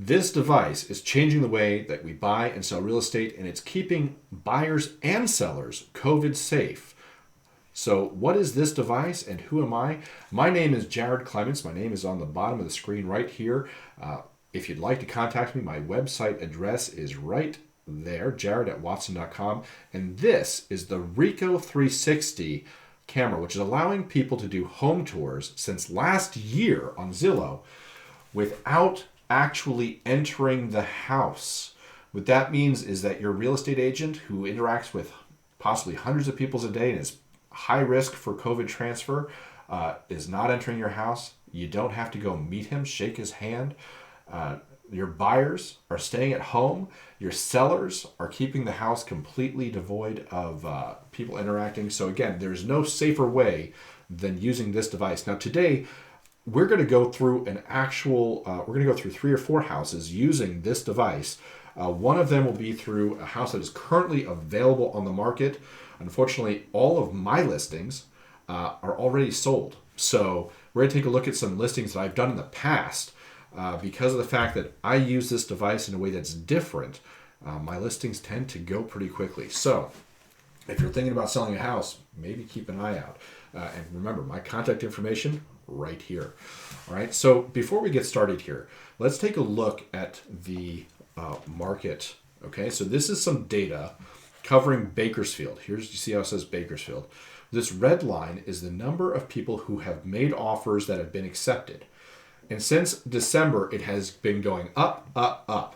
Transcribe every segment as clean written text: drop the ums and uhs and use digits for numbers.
This device is changing the way that we buy and sell real estate, and it's keeping buyers and sellers COVID safe. So what is this device and who am I? My name is Jared Clements. My name is on the bottom of the screen right here. If you'd like to contact me, my website address is right there, jared@watson.com. And this is the Rico 360 camera, which is allowing people to do home tours since last year on Zillow without actually entering the house. What that means is that your real estate agent who interacts with possibly hundreds of people a day and is high risk for COVID transfer is not entering your house. You don't have to go meet him, shake his hand. Your buyers are staying at home. Your sellers are keeping the house completely devoid of people interacting. So again, there's no safer way than using this device. Now today, we're going to go through we're going to go through 3 or 4 houses using this device. One of them will be through a house that is currently available on the market. Unfortunately, all of my listings are already sold. So we're going to take a look at some listings that I've done in the past. Because of the fact that I use this device in a way that's different, my listings tend to go pretty quickly. So if you're thinking about selling a house, maybe keep an eye out. And remember, my contact information right here. All right, so before we get started here, let's take a look at the market. Okay, so this is some data covering Bakersfield. You see how it says Bakersfield. This red line is the number of people who have made offers that have been accepted. And since December, it has been going up, up, up.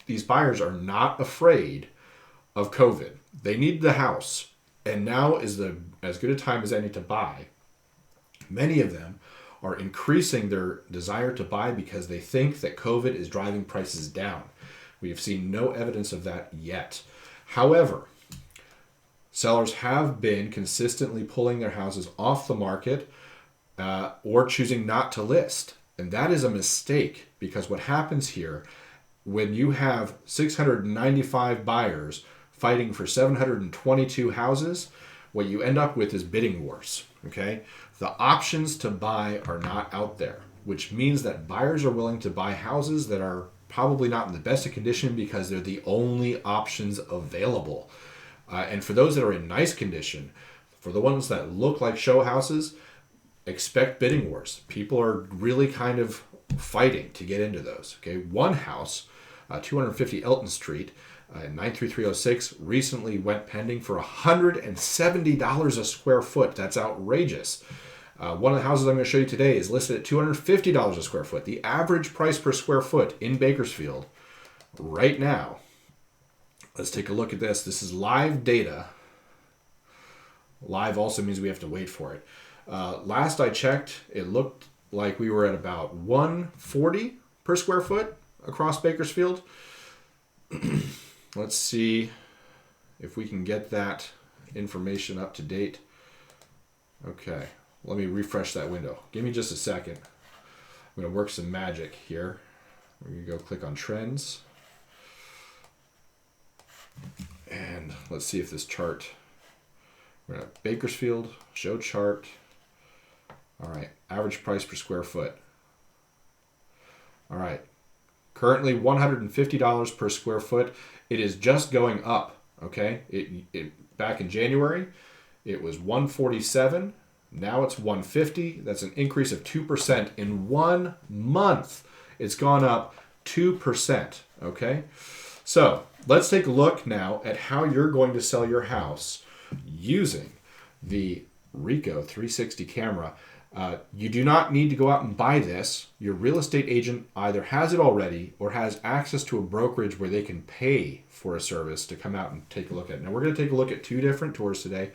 These buyers are not afraid of COVID. They need the house. And now is as good a time as any to buy. Many of them are increasing their desire to buy because they think that COVID is driving prices down. We have seen no evidence of that yet. However, sellers have been consistently pulling their houses off the market or choosing not to list. And that is a mistake, because what happens here, when you have 695 buyers fighting for 722 houses, what you end up with is bidding wars, okay? The options to buy are not out there, which means that buyers are willing to buy houses that are probably not in the best of condition because they're the only options available. And for those that are in nice condition, for the ones that look like show houses, expect bidding wars. People are really kind of fighting to get into those. Okay, one house, 250 Elton Street, 93306, recently went pending for $170 a square foot. That's outrageous. One of the houses I'm going to show you today is listed at $250 a square foot. The average price per square foot in Bakersfield right now. Let's take a look at this. This is live data. Live also means we have to wait for it. Last I checked, it looked like we were at about $140 per square foot across Bakersfield. Let's see if we can get that information up to date. Okay, let me refresh that window. Give me just a second. I'm going to work some magic here. We're going to go click on trends. And let's see if this chart, we're going to Bakersfield, show chart. All right, average price per square foot. All right, currently $150 per square foot. It is just going up, okay? It back in January, it was $147. Now it's $150. That's an increase of 2% in 1 month. It's gone up 2%, okay? So let's take a look now at how you're going to sell your house using the Rico 360 camera. You do not need to go out and buy this. Your real estate agent either has it already or has access to a brokerage where they can pay for a service to come out and take a look at it. Now we're going to take a look at 2 different tours today.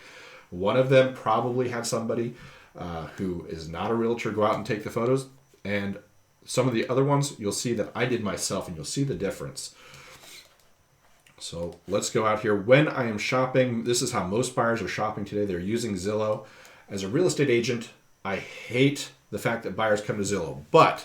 One of them probably had somebody who is not a realtor go out and take the photos. And some of the other ones, you'll see that I did myself, and you'll see the difference. So let's go out here. When I am shopping, this is how most buyers are shopping today. They're using Zillow. As a real estate agent, I hate the fact that buyers come to Zillow, but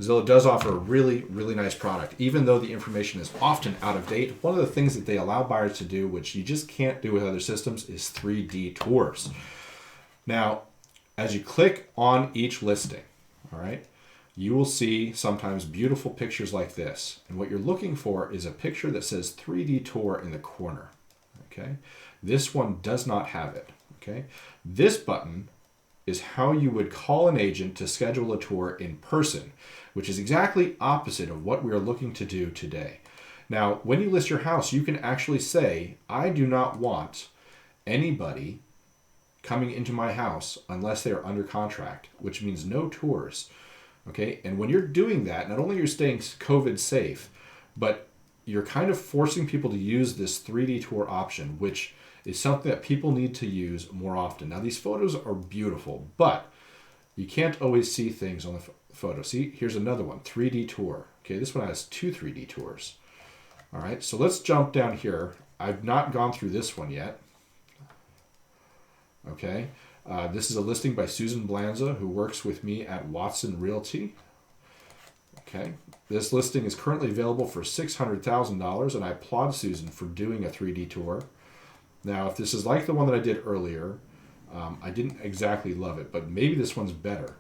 Zillow does offer a really, really nice product. Even though the information is often out of date, one of the things that they allow buyers to do, which you just can't do with other systems, is 3D tours. Now, as you click on each listing, all right, you will see sometimes beautiful pictures like this. And what you're looking for is a picture that says 3D tour in the corner. Okay, this one does not have it. Okay, this button is how you would call an agent to schedule a tour in person, which is exactly opposite of what we are looking to do today. Now, when you list your house, you can actually say, I do not want anybody coming into my house unless they are under contract, which means no tours. Okay, and when you're doing that, not only are you staying COVID safe, but you're kind of forcing people to use this 3D tour option, which is something that people need to use more often. Now, these photos are beautiful, but you can't always see things on the photo. See, here's another one, 3D tour. Okay, this one has 2 3D tours. All right, so let's jump down here. I've not gone through this one yet. Okay, this is a listing by Susan Blanza, who works with me at Watson Realty. Okay, this listing is currently available for $600,000, and I applaud Susan for doing a 3D tour. Now, if this is like the one that I did earlier, I didn't exactly love it, but maybe this one's better.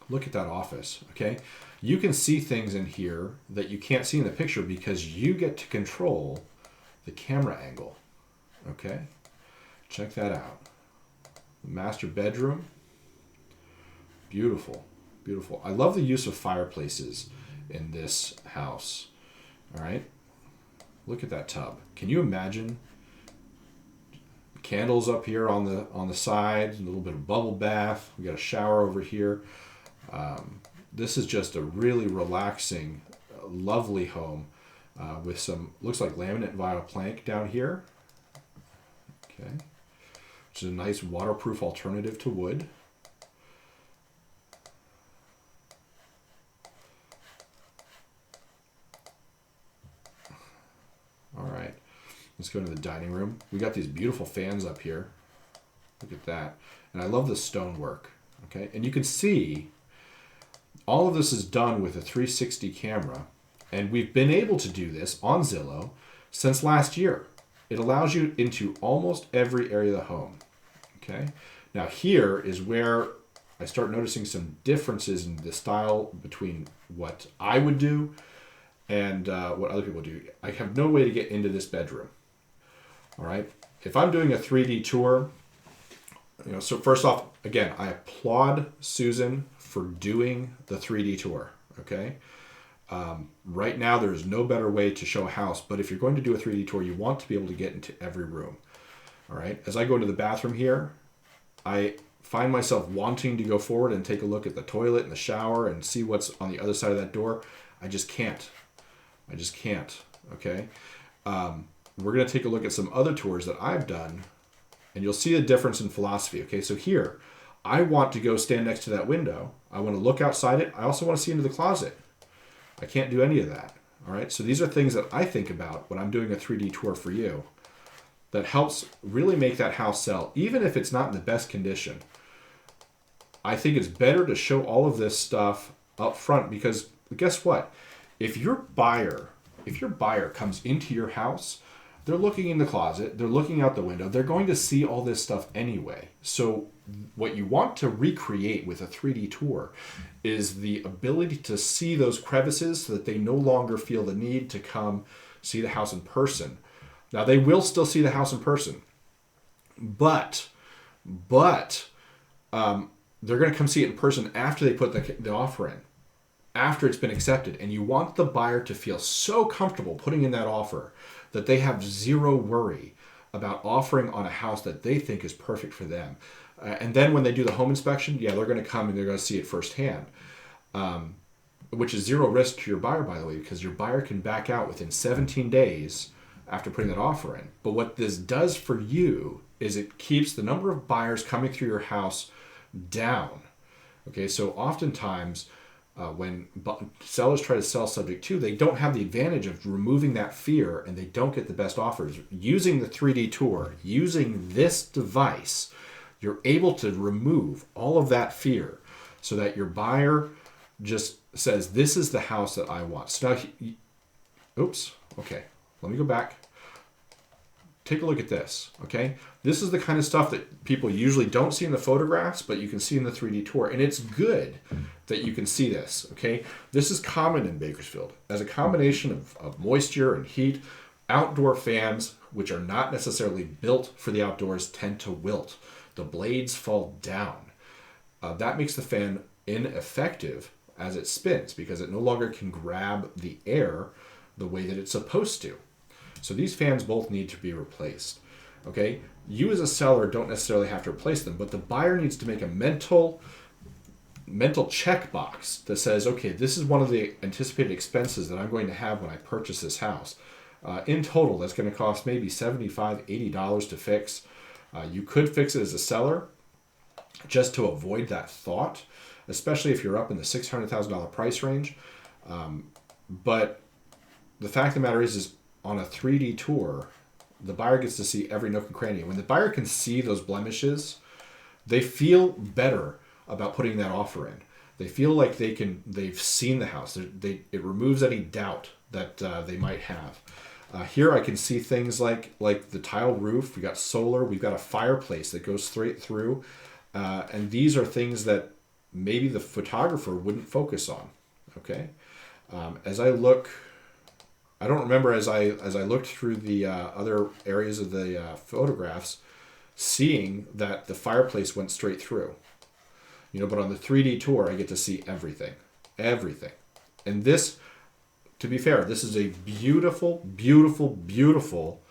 Look at that office, okay? You can see things in here that you can't see in the picture because you get to control the camera angle, okay? Check that out. The master bedroom, beautiful, beautiful. I love the use of fireplaces in this house, all right? Look at that tub. Can you imagine candles up here on the side, a little bit of bubble bath. We got a shower over here. This is just a really relaxing, lovely home with some, looks like laminate vinyl plank down here. Okay, which is a nice waterproof alternative to wood. All right, let's go to the dining room. We got these beautiful fans up here. Look at that. And I love the stonework. Okay, and you can see all of this is done with a 360 camera, and we've been able to do this on Zillow since last year. It allows you into almost every area of the home. Okay, now here is where I start noticing some differences in the style between what I would do and what other people do. I have no way to get into this bedroom. All right, if I'm doing a 3D tour, so first off, again, I applaud Susan for doing the 3D tour, okay? Right now, there is no better way to show a house, but if you're going to do a 3D tour, you want to be able to get into every room, all right? As I go into the bathroom here, I find myself wanting to go forward and take a look at the toilet and the shower and see what's on the other side of that door. I just can't. Okay? We're going to take a look at some other tours that I've done, and you'll see a difference in philosophy. Okay, so here, I want to go stand next to that window. I want to look outside it. I also want to see into the closet. I can't do any of that. All right, so these are things that I think about when I'm doing a 3D tour for you that helps really make that house sell, even if it's not in the best condition. I think it's better to show all of this stuff up front because guess what? If your buyer comes into your house, they're looking in the closet, they're looking out the window, they're going to see all this stuff anyway. So what you want to recreate with a 3D tour is the ability to see those crevices so that they no longer feel the need to come see the house in person. Now, they will still see the house in person, but they're going to come see it in person after they put the offer in, after it's been accepted. And you want the buyer to feel so comfortable putting in that offer that they have zero worry about offering on a house that they think is perfect for them. And then when they do the home inspection, they're going to come and they're going to see it firsthand, which is zero risk to your buyer, by the way, because your buyer can back out within 17 days after putting that offer in. But what this does for you is it keeps the number of buyers coming through your house down. Okay, so oftentimes when sellers try to sell subject to, they don't have the advantage of removing that fear and they don't get the best offers. Using the 3D tour, using this device, you're able to remove all of that fear so that your buyer just says, this is the house that I want. So now, oops, okay, let me go back. take a look at this, okay? This is the kind of stuff that people usually don't see in the photographs, but you can see in the 3D tour. And it's good that you can see this, okay? This is common in Bakersfield. As a combination of moisture and heat, outdoor fans, which are not necessarily built for the outdoors, tend to wilt. The blades fall down. That makes the fan ineffective as it spins because it no longer can grab the air the way that it's supposed to. So these fans both need to be replaced. Okay? You as a seller don't necessarily have to replace them, but the buyer needs to make a mental checkbox that says, okay, this is one of the anticipated expenses that I'm going to have when I purchase this house. In total, that's going to cost maybe $75, $80 to fix. You could fix it as a seller just to avoid that thought, especially if you're up in the $600,000 price range. But the fact of the matter is on a 3D tour, the buyer gets to see every nook and cranny. When the buyer can see those blemishes, they feel better about putting that offer in. They feel like they've seen the house. It removes any doubt that they might have. Here I can see things like the tile roof. We got solar. We've got a fireplace that goes straight through. And these are things that maybe the photographer wouldn't focus on. Okay. As I look, I don't remember as I looked through the other areas of the photographs, seeing that the fireplace went straight through. But on the 3D tour, I get to see everything. And this, to be fair, this is a beautiful, beautiful, beautiful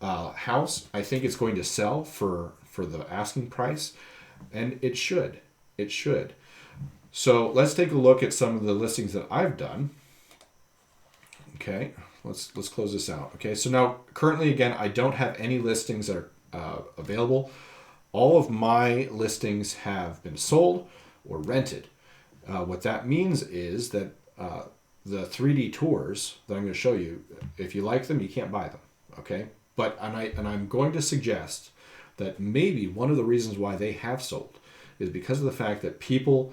house. I think it's going to sell for the asking price, and it should. It should. So let's take a look at some of the listings that I've done. Okay, let's close this out. Okay, so now currently, again, I don't have any listings that are available. All of my listings have been sold or rented. What that means is that the 3D tours that I'm going to show you, if you like them, you can't buy them. Okay, but I'm going to suggest that maybe one of the reasons why they have sold is because of the fact that people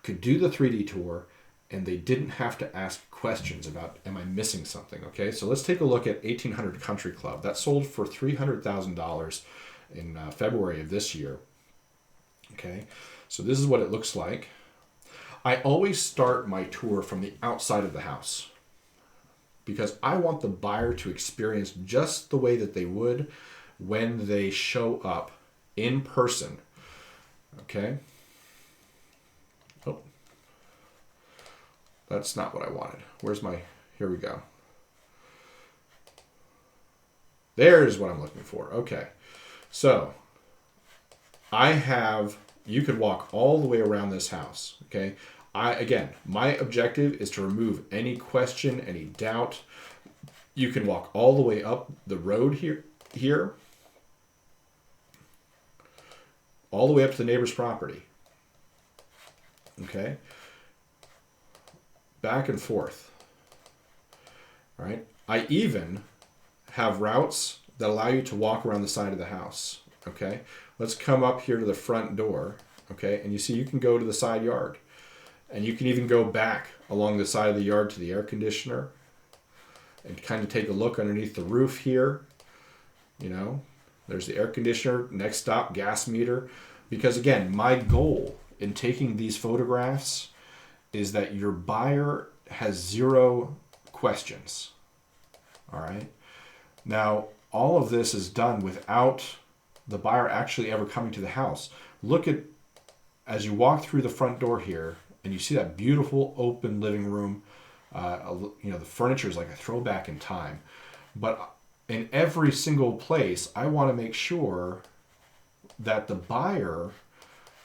could do the 3D tour and they didn't have to ask questions about, am I missing something? Okay, so let's take a look at 1800 Country Club. That sold for $300,000 in February of this year. Okay, so this is what it looks like. I always start my tour from the outside of the house because I want the buyer to experience just the way that they would when they show up in person. Okay. Oh, that's not what I wanted. Here we go. There's what I'm looking for. Okay. So you could walk all the way around this house. Okay. My objective is to remove any question, any doubt. You can walk all the way up the road here, all the way up to the neighbor's property. Okay. Back and forth. All right. I even have routes that allow you to walk around the side of the house. Okay. Let's come up here to the front door. Okay. And you see you can go to the side yard. And you can even go back along the side of the yard to the air conditioner and kind of take a look underneath the roof here. There's the air conditioner, next stop, gas meter. Because again, my goal in taking these photographs is that your buyer has zero questions. All right. Now, all of this is done without the buyer actually ever coming to the house. Look at, as you walk through the front door here, and you see that beautiful open living room. The furniture is like a throwback in time. But in every single place, I want to make sure that the buyer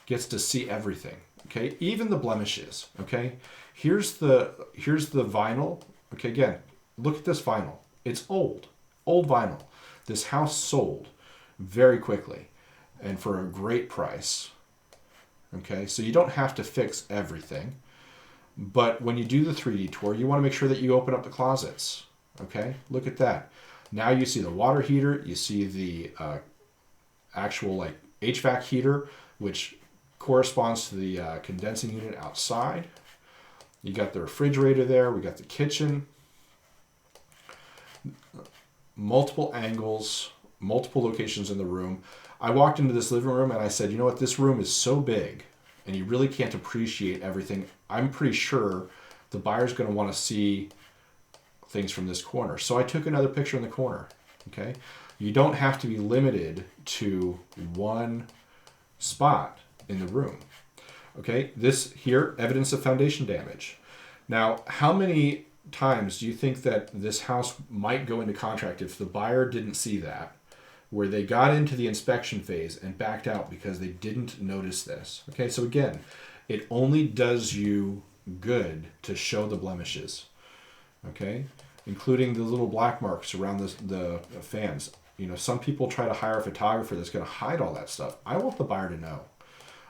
gets to see everything. Okay, even the blemishes. Okay, here's the vinyl. Okay, again, look at this vinyl. It's old vinyl. This house sold very quickly and for a great price. Okay, so you don't have to fix everything, but when you do the 3D tour, you want to make sure that you open up the closets. Okay, look at that. Now you see the water heater, you see the actual HVAC heater, which corresponds to the condensing unit outside. You got the refrigerator there. We got the kitchen. multiple angles, multiple locations in the room. I walked into this living room and I said, you know what, this room is so big and you really can't appreciate everything. I'm pretty sure the buyer's going to want to see things from this corner. So I took another picture in the corner. Okay. You don't have to be limited to one spot in the room. Okay. This here, evidence of foundation damage. Now, how many times do you think that this house might go into contract if the buyer didn't see that, where they got into the inspection phase and backed out because they didn't notice this? Okay, so again, it only does you good to show the blemishes, okay, including the little black marks around the fans. You know, some people try to hire a photographer that's going to hide all that stuff. I want the buyer to know.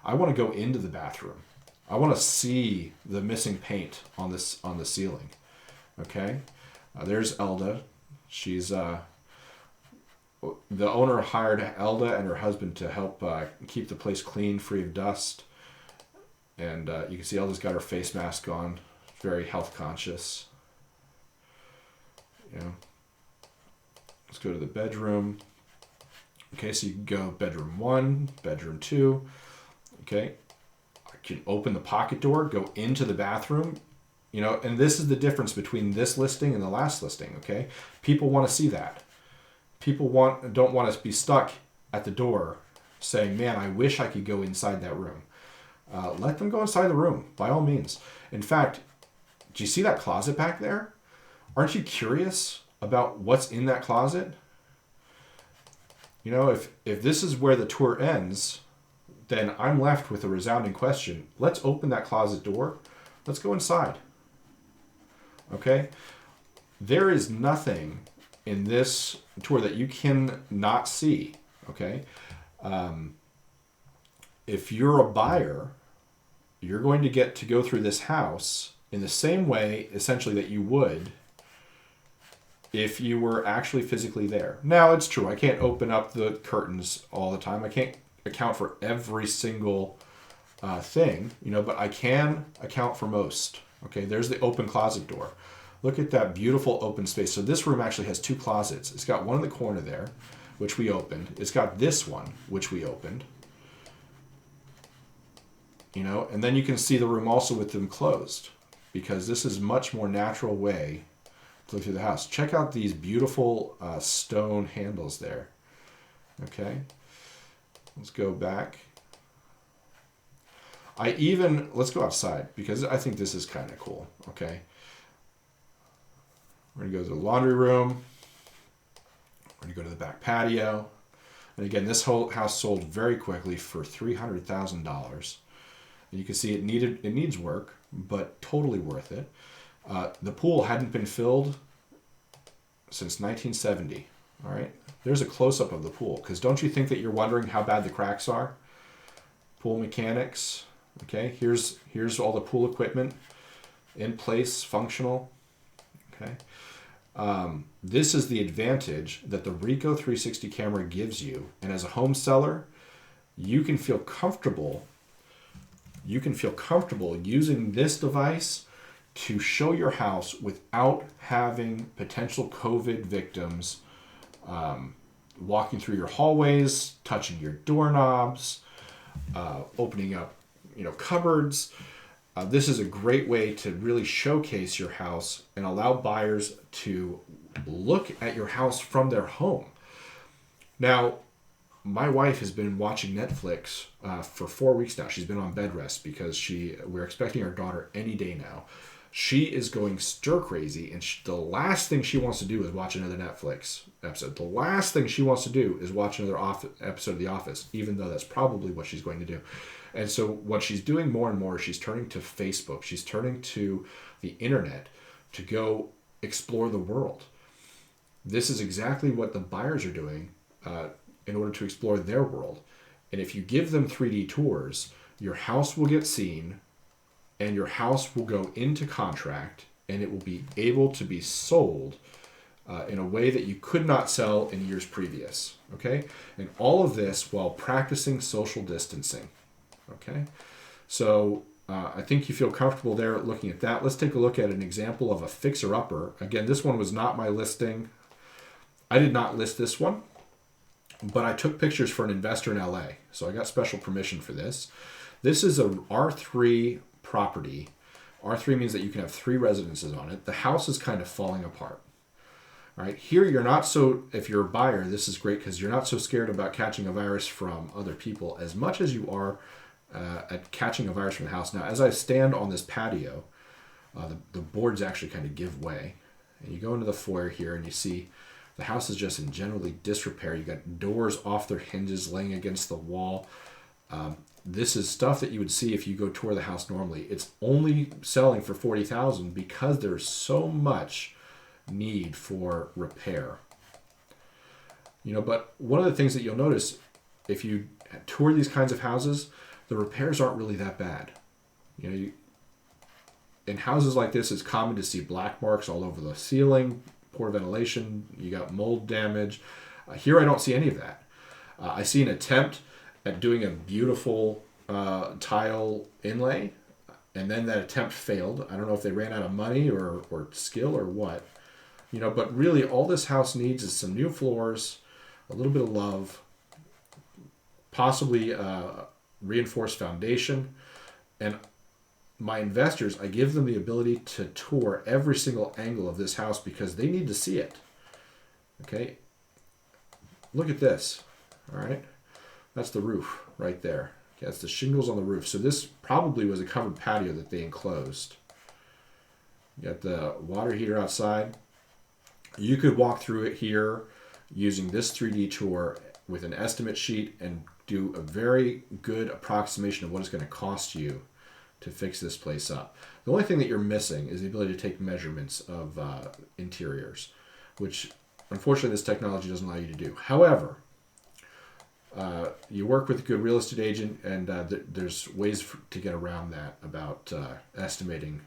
I want to go into the bathroom. I want to see the missing paint on the ceiling. Okay, there's Elda. She's the owner hired Elda and her husband to help keep the place clean, free of dust. And you can see Elda's got her face mask on, very health conscious. You know, let's go to the bedroom. Okay, so you can go bedroom 1, bedroom 2. Okay, I can open the pocket door, go into the bathroom. You know, and this is the difference between this listing and the last listing, okay? People want to see that. People don't want to be stuck at the door saying, man, I wish I could go inside that room. Let them go inside the room, by all means. In fact, do you see that closet back there? Aren't you curious about what's in that closet? You know, if this is where the tour ends, then I'm left with a resounding question. Let's open that closet door. Let's go inside. Okay, there is nothing in this tour that you can not see. Okay, if you're a buyer, you're going to get to go through this house in the same way, essentially, that you would if you were actually physically there. Now, it's true, I can't open up the curtains all the time. I can't account for every single thing, you know, but I can account for most. Okay, there's the open closet door. Look at that beautiful open space. So this room actually has 2 closets. It's got one in the corner there, which we opened. It's got this one, which we opened. You know, and then you can see the room also with them closed, because this is a much more natural way to look through the house. Check out these beautiful stone handles there. Okay, let's go back. Let's go outside, because I think this is kind of cool. Okay, we're gonna go to the laundry room. We're gonna go to the back patio. And again, this whole house sold very quickly for $300,000. And you can see it needs work, but totally worth it. The pool hadn't been filled since 1970. All right, there's a close-up of the pool, because don't you think that you're wondering how bad the cracks are? Pool mechanics. Okay, here's all the pool equipment in place, functional. Okay, this is the advantage that the Ricoh 360 camera gives you, and as a home seller, you can feel comfortable. You can feel comfortable using this device to show your house without having potential COVID victims walking through your hallways, touching your doorknobs, opening up, cupboards. This is a great way to really showcase your house and allow buyers to look at your house from their home. Now, my wife has been watching Netflix for 4 weeks now. She's been on bed rest because we're expecting our daughter any day now. She is going stir crazy, and the last thing she wants to do is watch another Netflix episode. The last thing she wants to do is watch another episode of The Office, even though that's probably what she's going to do. And so what she's doing more and more, she's turning to Facebook. She's turning to the internet to go explore the world. This is exactly what the buyers are doing in order to explore their world. And if you give them 3D tours, your house will get seen, and your house will go into contract, and it will be able to be sold in a way that you could not sell in years previous. Okay? And all of this while practicing social distancing. Okay? So I think you feel comfortable there looking at that. Let's take a look at an example of a fixer-upper. Again, this one was not my listing. I did not list this one, but I took pictures for an investor in LA. So I got special permission for this. This is a R3 property. R3 means that you can have 3 residences on it. The house is kind of falling apart. All right, here you're not so, if you're a buyer, this is great because you're not so scared about catching a virus from other people as much as you are at catching a virus from the house. Now, as I stand on this patio, the boards actually kind of give way. And you go into the foyer here and you see the house is just in generally disrepair. You got doors off their hinges laying against the wall. This is stuff that you would see if you go tour the house normally. It's only selling for $40,000 because there's so much need for repair. But one of the things that you'll notice if you tour these kinds of houses, the repairs aren't really that bad. In houses like this, it's common to see black marks all over the ceiling, poor ventilation, you got mold damage. Here I don't see any of that. I see an attempt at doing a beautiful tile inlay, and then that attempt failed. I don't know if they ran out of money or skill or what. But really all this house needs is some new floors, a little bit of love, possibly reinforced foundation. And my investors, I give them the ability to tour every single angle of this house because they need to see it. Okay, look at this. All right, that's the roof right there. Okay, that's the shingles on the roof. So this probably was a covered patio that they enclosed. You got the water heater outside. You could walk through it here using this 3D tour with an estimate sheet and do a very good approximation of what it's going to cost you to fix this place up. The only thing that you're missing is the ability to take measurements of interiors, which unfortunately this technology doesn't allow you to do. However, you work with a good real estate agent, and there's ways to get around that about estimating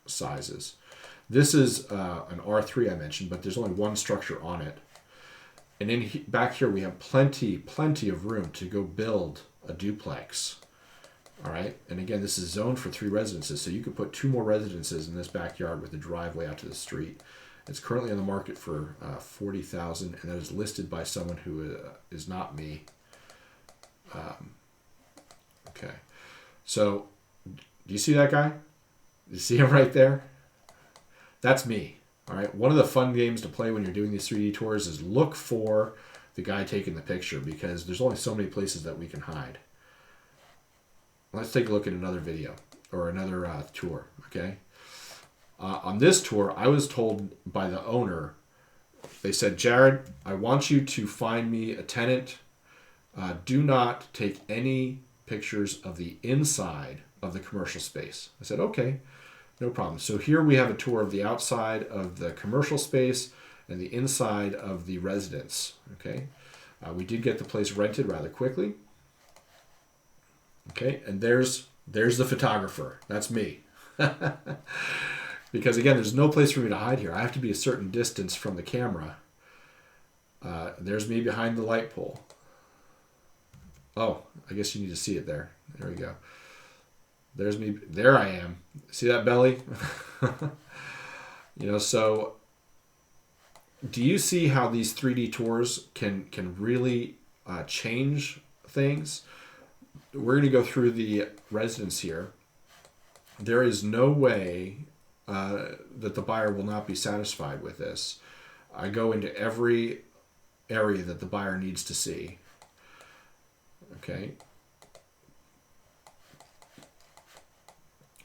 sizes. This is an R3 I mentioned, but there's only one structure on it. And back here we have plenty of room to go build a duplex. All right, and again, this is zoned for 3 residences, so you could put 2 more residences in this backyard with a driveway out to the street. It's currently on the market for $40,000, and that is listed by someone who is not me. Okay, so do you see that guy? You see him right there? That's me. All right. One of the fun games to play when you're doing these 3D tours is look for the guy taking the picture because there's only so many places that we can hide. Let's take a look at another video or another tour. Okay. On this tour, I was told by the owner, they said, Jared, I want you to find me a tenant. Do not take any pictures of the inside of the commercial space. I said, okay. No problem. So here we have a tour of the outside of the commercial space and the inside of the residence. Okay, we did get the place rented rather quickly. Okay, and there's the photographer. That's me. Because again, there's no place for me to hide here. I have to be a certain distance from the camera. There's me behind the light pole. Oh, I guess you need to see it there. There we go. There's me. There I am. See that belly? So do you see how these 3D tours can really change things? We're going to go through the residence here. There is no way that the buyer will not be satisfied with this. I go into every area that the buyer needs to see. Okay.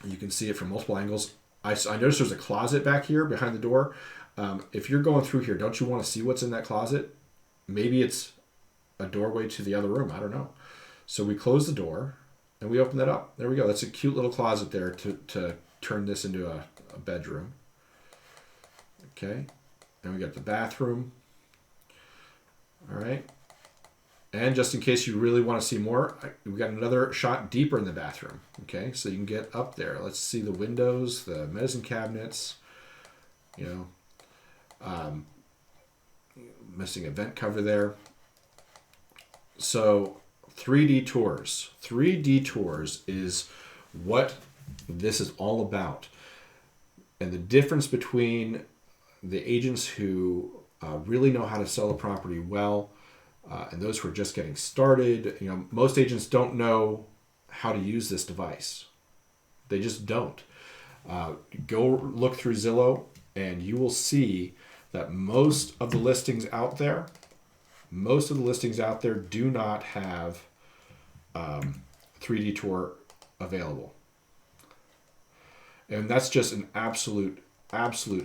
You can see it from multiple angles. I noticed there's a closet back here behind the door. If you're going through here, don't you want to see what's in that closet? Maybe it's a doorway to the other room. I don't know. So we close the door and we open that up. There we go. That's a cute little closet there to turn this into a bedroom. Okay. And we got the bathroom. All right. And just in case you really want to see more, we got another shot deeper in the bathroom. Okay, so you can get up there. Let's see the windows, the medicine cabinets. Missing a vent cover there. So 3D tours. 3D tours is what this is all about. And the difference between the agents who really know how to sell a property well, and those who are just getting started. Most agents don't know how to use this device. They just don't. Go look through Zillow, and you will see that most of the listings out there do not have 3D tour available. And that's just an absolute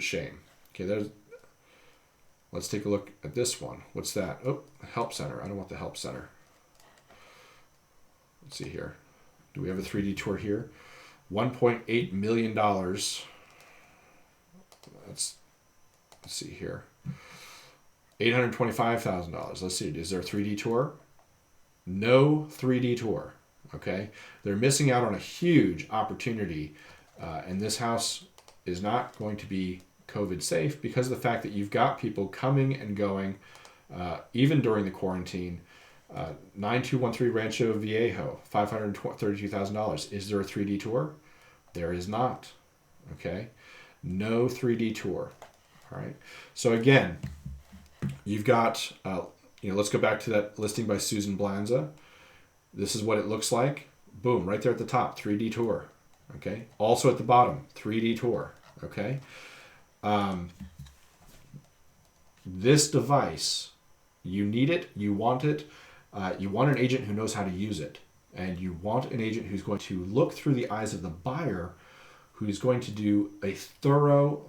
shame. Okay, let's take a look at this one. What's that? Oh, help center. I don't want the help center. Let's see here. Do we have a 3D tour here? $1.8 million. Let's see here. $825,000. Let's see. Is there a 3D tour? No 3D tour. Okay. They're missing out on a huge opportunity. And this house is not going to be COVID safe because of the fact that you've got people coming and going, even during the quarantine. 9213 Rancho Viejo, $532,000. Is there a 3D tour? There is not. Okay. No 3D tour. All right. So again, you've got, let's go back to that listing by Susan Blanza. This is what it looks like. Boom, right there at the top, 3D tour. Okay. Also at the bottom, 3D tour. Okay. This device, you need it, you want it, you want an agent who knows how to use it, and you want an agent who's going to look through the eyes of the buyer, who's going to do a thorough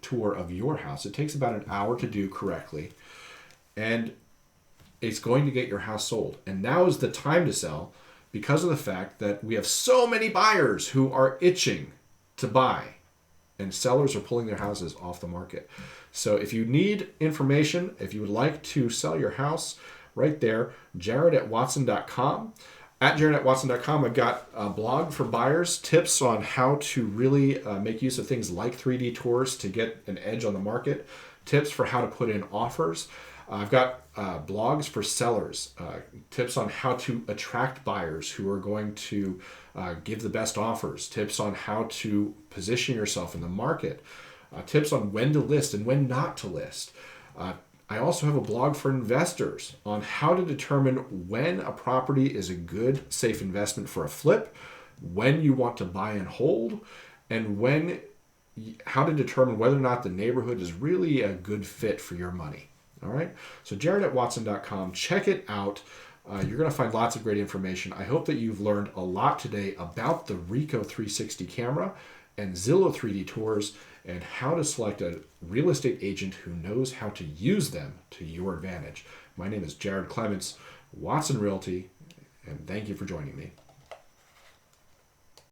tour of your house. It takes about an hour to do correctly, and it's going to get your house sold. And now is the time to sell because of the fact that we have so many buyers who are itching to buy, and sellers are pulling their houses off the market. So if you need information, if you would like to sell your house, right there, jared@watson.com. At jared@watson.com, I've got a blog for buyers, tips on how to really make use of things like 3D tours to get an edge on the market, tips for how to put in offers. I've got blogs for sellers, tips on how to attract buyers who are going to give the best offers, tips on how to position yourself in the market, tips on when to list and when not to list. I also have a blog for investors on how to determine when a property is a good, safe investment for a flip, when you want to buy and hold, and how to determine whether or not the neighborhood is really a good fit for your money. All right. So jared@watson.com, check it out. You're going to find lots of great information. I hope that you've learned a lot today about the Ricoh 360 camera and Zillow 3D tours and how to select a real estate agent who knows how to use them to your advantage. My name is Jared Clements, Watson Realty, and thank you for joining me.